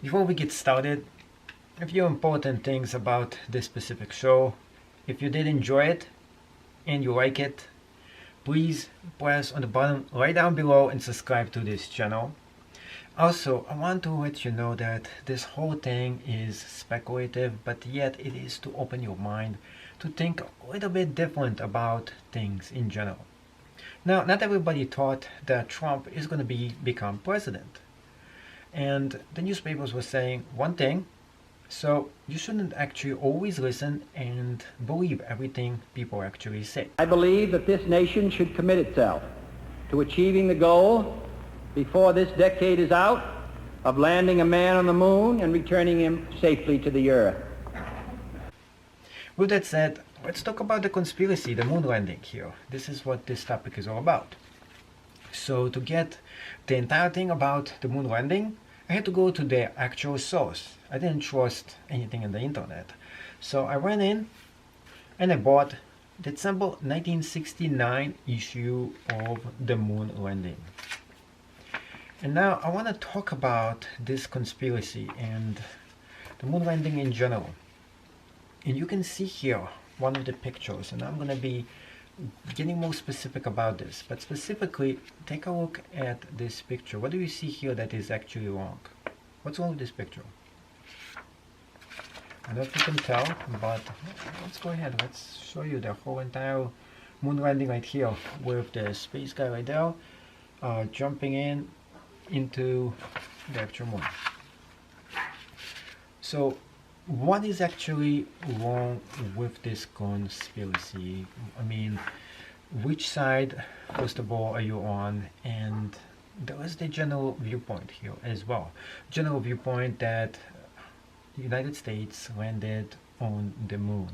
Before we get started, a few important things about this specific show. If you did enjoy it and you like it, please press on the button right down below and subscribe to this channel. Also, I want to let you know that this whole thing is speculative, but yet it is to open your mind to think a little bit different about things in general. Now, not everybody thought that Trump is going to become president. And the newspapers were saying one thing, so you shouldn't actually always listen and believe everything people actually say. I believe that this nation should commit itself to achieving the goal before this decade is out of landing a man on the moon and returning him safely to the earth. With that said, let's talk about the conspiracy, the moon landing here. This is what this topic is all about. So to get the entire thing about the moon landing, I had to go to the actual source. I didn't trust anything on the internet. So I went in and I bought the December 1969 issue of the moon landing. And now I want to talk about this conspiracy and the moon landing in general. And you can see here one of the pictures, and I'm going to be getting more specific about this. But specifically, take a look at this picture. What do you see here that is actually wrong? What's wrong with this picture? I don't know if you can tell, but let's go ahead. Let's show you the whole entire moon landing right here with the space guy right there jumping into the actual moon. So what is actually wrong with this conspiracy? I mean, which side, first of all, are you on? And there is the general viewpoint here as well. General viewpoint that the United States landed on the moon.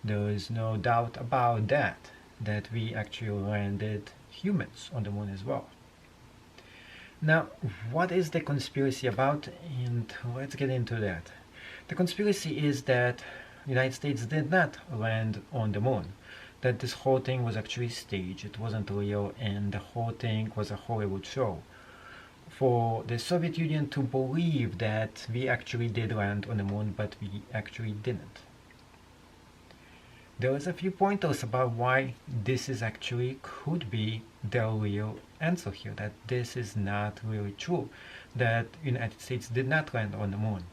There is no doubt about that we actually landed humans on the moon as well. Now, what is the conspiracy about? And let's get into that. The conspiracy is that the United States did not land on the moon. That this whole thing was actually staged, it wasn't real, and the whole thing was a Hollywood show. For the Soviet Union to believe that we actually did land on the moon, but we actually didn't. There is a few pointers about why this is actually could be the real answer here, that this is not really true, that the United States did not land on the moon.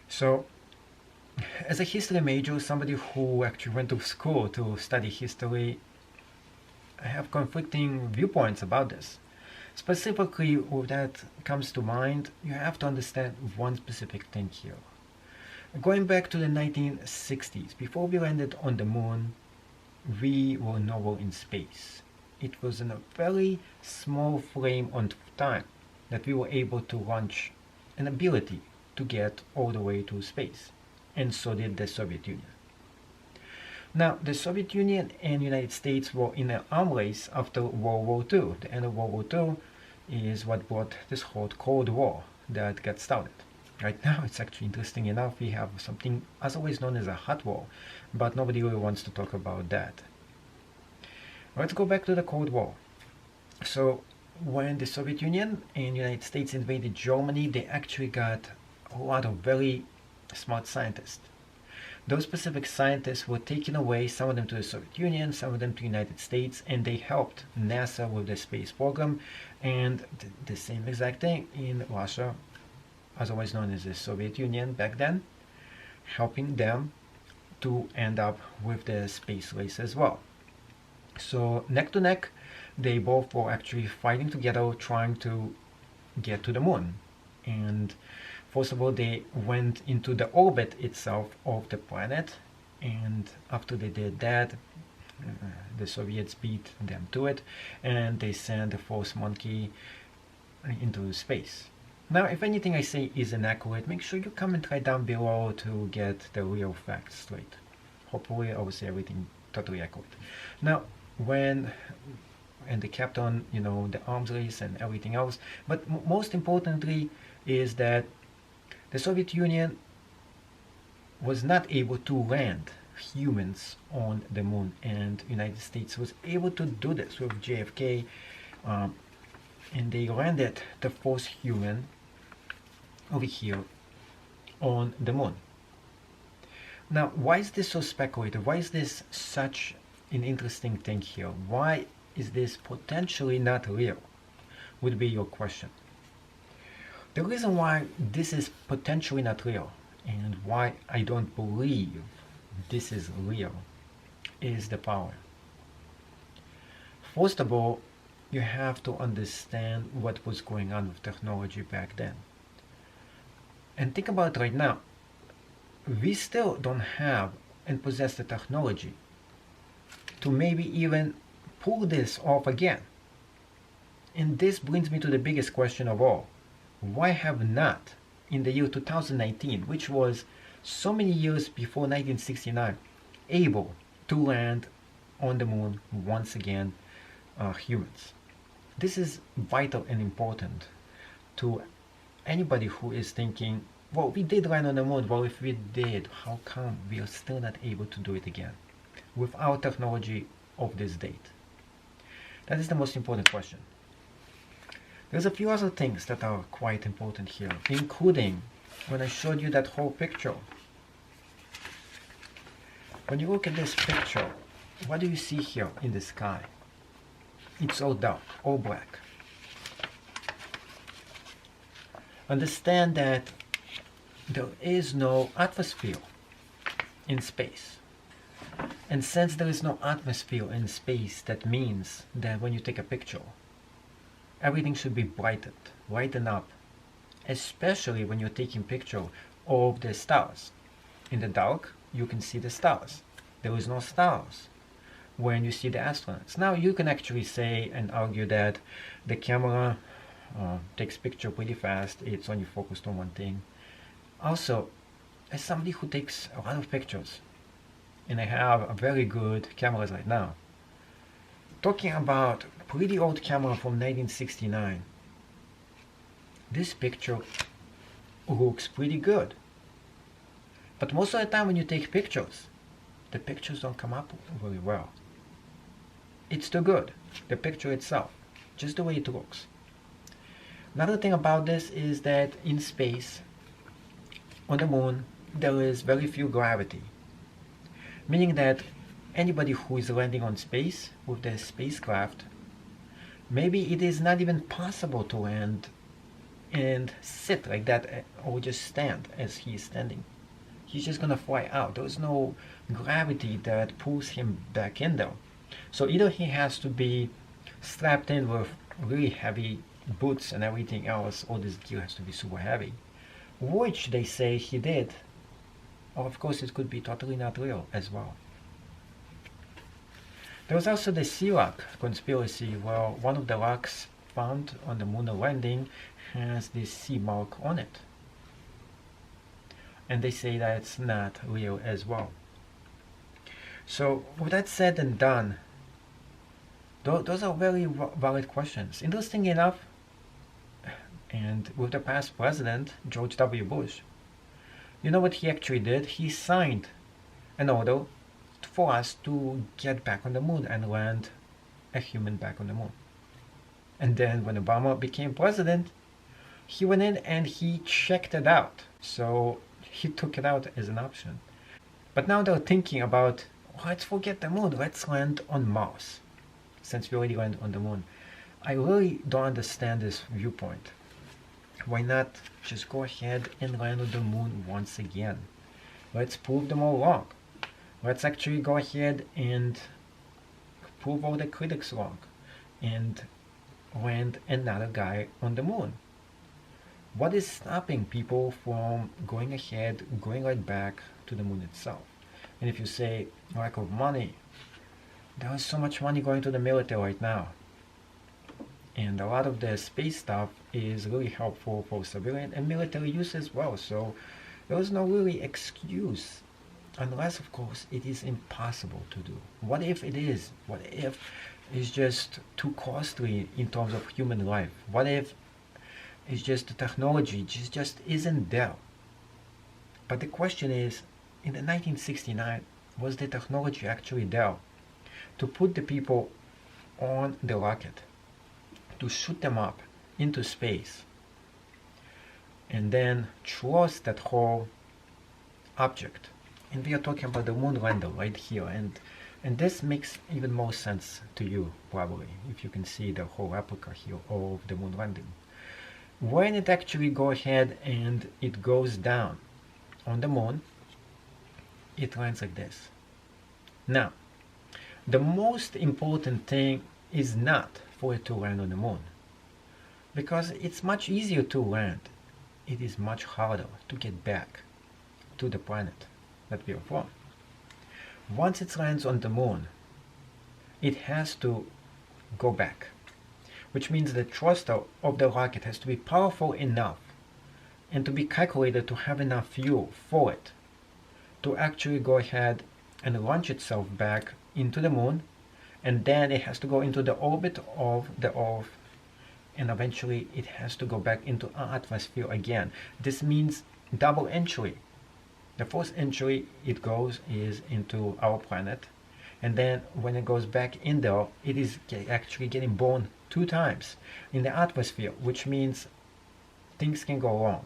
So, as a history major, somebody who actually went to school to study history, I have conflicting viewpoints about this. Specifically, when that comes to mind, you have to understand one specific thing here. Going back to the 1960s, before we landed on the moon, we were nowhere in space. It was in a very small frame of time that we were able to launch an ability to get all the way to space. And so did the Soviet Union. Now, the Soviet Union and United States were in an arms race after World War II. The end of World War II is what brought this whole Cold War that got started. Right now, it's actually interesting enough, we have something as always known as a hot war, but nobody really wants to talk about that. Let's go back to the Cold War. So, when the Soviet Union and United States invaded Germany, they actually got a lot of very smart scientists. Those specific scientists were taken away, some of them to the Soviet Union, some of them to the United States, and they helped NASA with the space program, and the same exact thing in Russia, otherwise known as the Soviet Union back then, helping them to end up with the space race as well. So neck to neck, they both were actually fighting together, trying to get to the moon. And first of all, they went into the orbit itself of the planet, and after they did that, the Soviets beat them to it, and they sent the first monkey into space. Now, if anything I say is inaccurate, make sure you comment right down below to get the real facts straight. Hopefully, I will say everything totally accurate. Now, and they kept on, the arms race and everything else, but most importantly is that the Soviet Union was not able to land humans on the moon, and the United States was able to do this with JFK, and they landed the first human over here on the moon. Now, why is this so speculative? Why is this such an interesting thing here? Why is this potentially not real? Would be your question. The reason why this is potentially not real and why I don't believe this is real is the power. First of all, you have to understand what was going on with technology back then. And think about it right now. We still don't have and possess the technology to maybe even pull this off again. And this brings me to the biggest question of all. Why have not, in the year 2019, which was so many years before 1969, able to land on the moon once again humans? This is vital and important to anybody who is thinking, well, we did land on the moon. Well, if we did, how come we are still not able to do it again with our technology of this date? That is the most important question. There's a few other things that are quite important here, including when I showed you that whole picture. When you look at this picture, what do you see here in the sky? It's all dark, all black. Understand that there is no atmosphere in space. And since there is no atmosphere in space, that means that when you take a picture, everything should be brightened up, especially when you're taking picture of the stars. In the dark, you can see the stars. There is no stars when you see the astronauts. Now you can actually say and argue that the camera takes picture pretty fast, it's only focused on one thing. Also, as somebody who takes a lot of pictures, and I have a very good cameras right now, talking about pretty old camera from 1969, this picture looks pretty good. But most of the time when you take pictures, the pictures don't come up very well. It's too good, the picture itself, just the way it looks. Another thing about this is that in space, on the moon, there is very few gravity, meaning that anybody who is landing on space with their spacecraft, maybe it is not even possible to land and sit like that or just stand as he is standing. He's just gonna fly out. There's no gravity that pulls him back in there. So either he has to be strapped in with really heavy boots and everything else, all this gear has to be super heavy, which they say he did, or of course it could be totally not real as well. There was also the sea rock conspiracy, where one of the rocks found on the lunar landing has this sea mark on it. And they say that it's not real as well. So with that said and done, those are very valid questions. Interesting enough, and with the past president, George W. Bush, you know what he actually did? He signed an order for us to get back on the moon and land a human back on the moon. And then when Obama became president, he went in and he checked it out. So he took it out as an option. But now they're thinking about, let's forget the moon, let's land on Mars, since we already landed on the moon. I really don't understand this viewpoint. Why not just go ahead and land on the moon once again? Let's prove them all wrong. Let's actually go ahead and prove all the critics wrong and land another guy on the moon. What is stopping people from going ahead, going right back to the moon itself? And if you say lack of money, there is so much money going to the military right now. And a lot of the space stuff is really helpful for civilian and military use as well. So there is no really excuse, unless of course it is impossible to do. What if it is? What if it's just too costly in terms of human life? What if it's just the technology just isn't there? But the question is, in the 1969, was the technology actually there to put the people on the rocket, to shoot them up into space? and then trust that whole object. And we are talking about the moon lander right here, and this makes even more sense to you probably if you can see the whole replica here of the moon landing. When it actually goes ahead and it goes down on the moon, it lands like this. Now, the most important thing is not for it to land on the moon, because it's much easier to land. It is much harder to get back to the planet that we are from. Once it lands on the moon, it has to go back, which means the thruster of the rocket has to be powerful enough and to be calculated to have enough fuel for it to actually go ahead and launch itself back into the moon, and then it has to go into the orbit of the Earth, and eventually it has to go back into our atmosphere again. This means double entry. The first entry it goes is into our planet, and then when it goes back in there, it is actually getting born 2 times in the atmosphere, which means things can go wrong.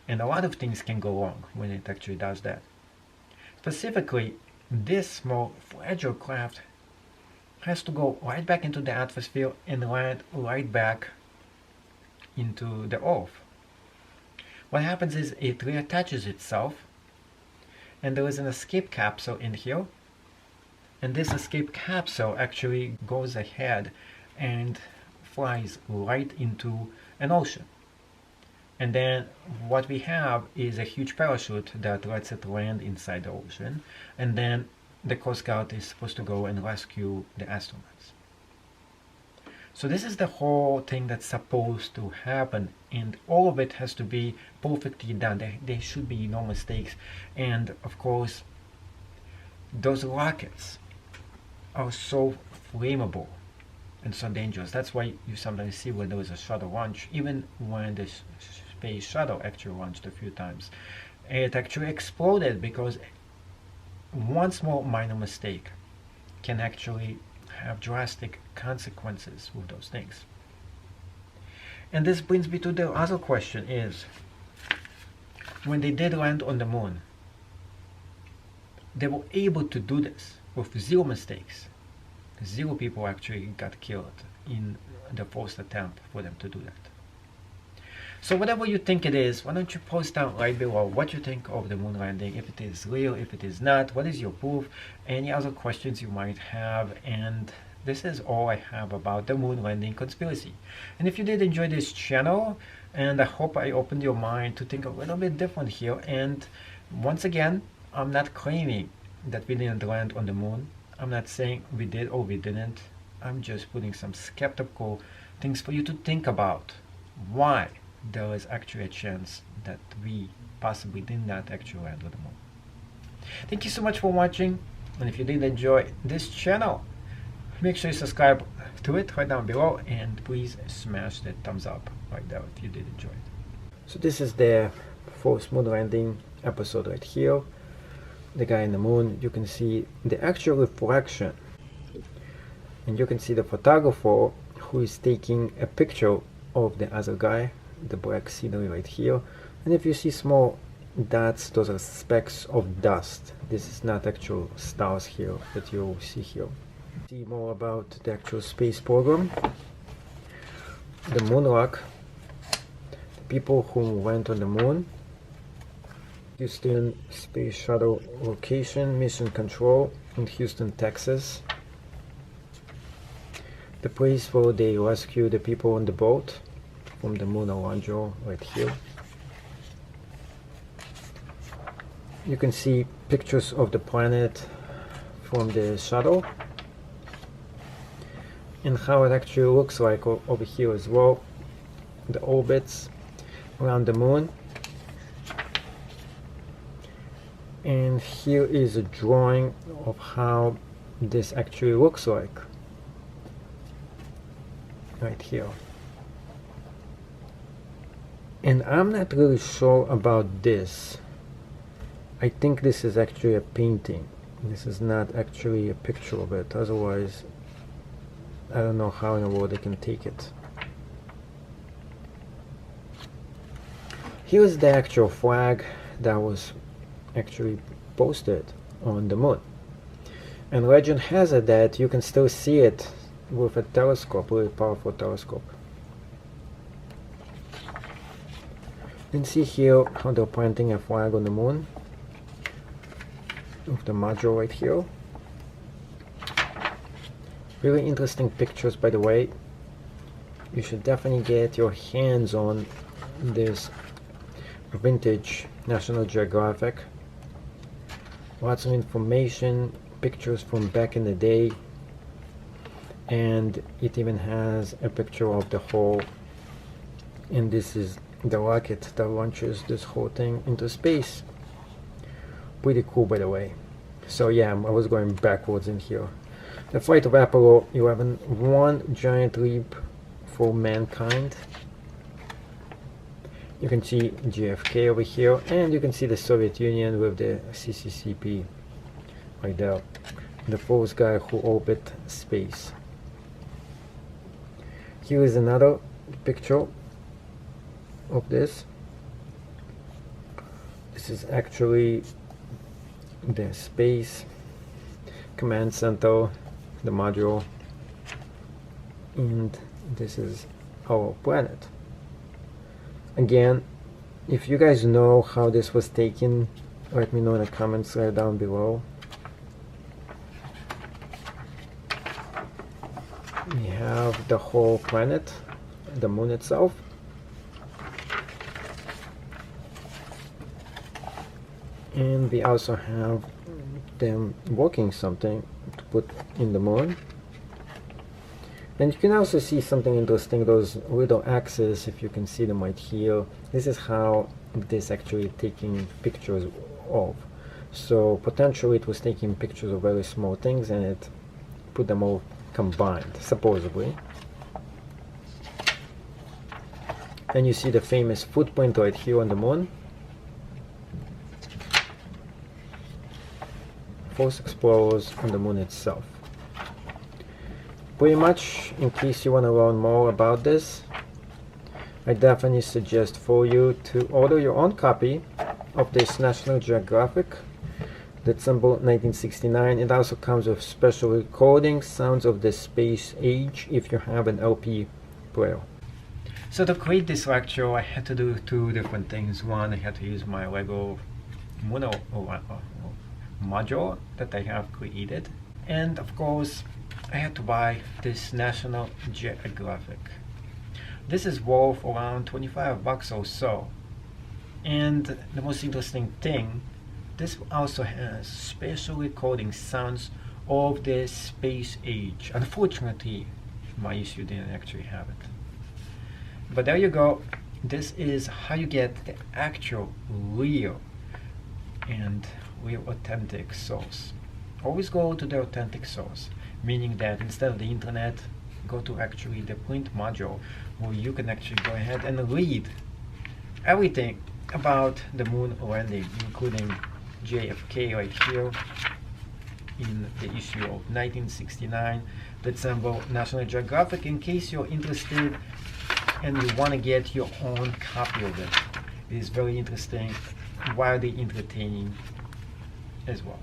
And a lot of things can go wrong when it actually does that. Specifically, this small fragile craft has to go right back into the atmosphere and land right back into the Earth. What happens is it reattaches itself, and there is an escape capsule in here, and this escape capsule actually goes ahead and flies right into an ocean. And then what we have is a huge parachute that lets it land inside the ocean, and then the Coast Guard is supposed to go and rescue the astronauts. So this is the whole thing that's supposed to happen, and all of it has to be perfectly done. There should be no mistakes. And of course, those rockets are so flammable and so dangerous. That's why you sometimes see when there is a shuttle launch, even when the space shuttle actually launched a few times, it actually exploded because one small minor mistake can actually have drastic consequences with those things. And this brings me to the other question is, when they did land on the moon, they were able to do this with 0 mistakes. 0 people actually got killed in the first attempt for them to do that. So whatever you think it is, why don't you post down right below what you think of the moon landing, if it is real, if it is not, what is your proof, any other questions you might have. And this is all I have about the moon landing conspiracy. And if you did enjoy this channel, and I hope I opened your mind to think a little bit different here. And once again, I'm not claiming that we didn't land on the moon. I'm not saying we did or we didn't. I'm just putting some skeptical things for you to think about. Why there is actually a chance that we possibly did not actually land on the moon. Thank you so much for watching, and if you did enjoy this channel, make sure you subscribe to it right down below, and please smash that thumbs up right there if you did enjoy it. So this is the first moon landing episode right here. The guy in the moon, you can see the actual reflection, and you can see the photographer who is taking a picture of the other guy, the black scenery right here. And if you see small dots, those are specks of dust. This is not actual stars here that you see here. See more about the actual space program, the moon rock, the people who went on the moon, Houston Space Shuttle location, mission control in Houston, Texas, the place where they rescue the people on the boat from the moon launcher right here. You can see pictures of the planet from the shuttle and how it actually looks like over here as well, the orbits around the moon. And here is a drawing of how this actually looks like right here. And I'm not really sure about this. I think this is actually a painting. This is not actually a picture of it. Otherwise, I don't know how in the world they can take it. Here's the actual flag that was actually posted on the moon. And legend has it that you can still see it with a telescope, really powerful telescope. And see here how they're planting a flag on the moon with the module right here. Really interesting pictures, by the way. You should definitely get your hands on this vintage National Geographic. Lots of information, pictures from back in the day, and it even has a picture of the hole, and this is the rocket that launches this whole thing into space. Pretty cool, by the way. So yeah, I was going backwards in here. The flight of Apollo 11, one giant leap for mankind. You can see JFK over here, and you can see the Soviet Union with the CCCP right there. The first guy who orbited space. Here is another picture of this. This is actually the space command center, the module, and this is our planet. Again, if you guys know how this was taken, let me know in the comments right down below. We have the whole planet, the moon itself. And we also have them working something to put in the moon. And you can also see something interesting, those little axes, if you can see them right here. This is how this actually taking pictures of. So potentially it was taking pictures of very small things and it put them all combined, supposedly. And you see the famous footprint right here on the moon. First explorers on the moon itself. Pretty much, in case you want to learn more about this, I definitely suggest for you to order your own copy of this National Geographic, December 1969. It also comes with special recordings, sounds of the space age, if you have an LP player. So to create this lecture, I had to do two different things. One, I had to use my Lego module that I have created, and of course I had to buy this National Geographic. This is worth around 25 bucks or so, and the most interesting thing, this also has special recording sounds of the space age. Unfortunately, my issue didn't actually have it, but there you go. This is how you get the actual real and real authentic source. Always go to the authentic source, meaning that instead of the internet, go to actually the print module where you can actually go ahead and read everything about the moon landing, including JFK right here in the issue of 1969 December National Geographic, in case you're interested and you want to get your own copy of it. It is very interesting, wildly entertaining as well.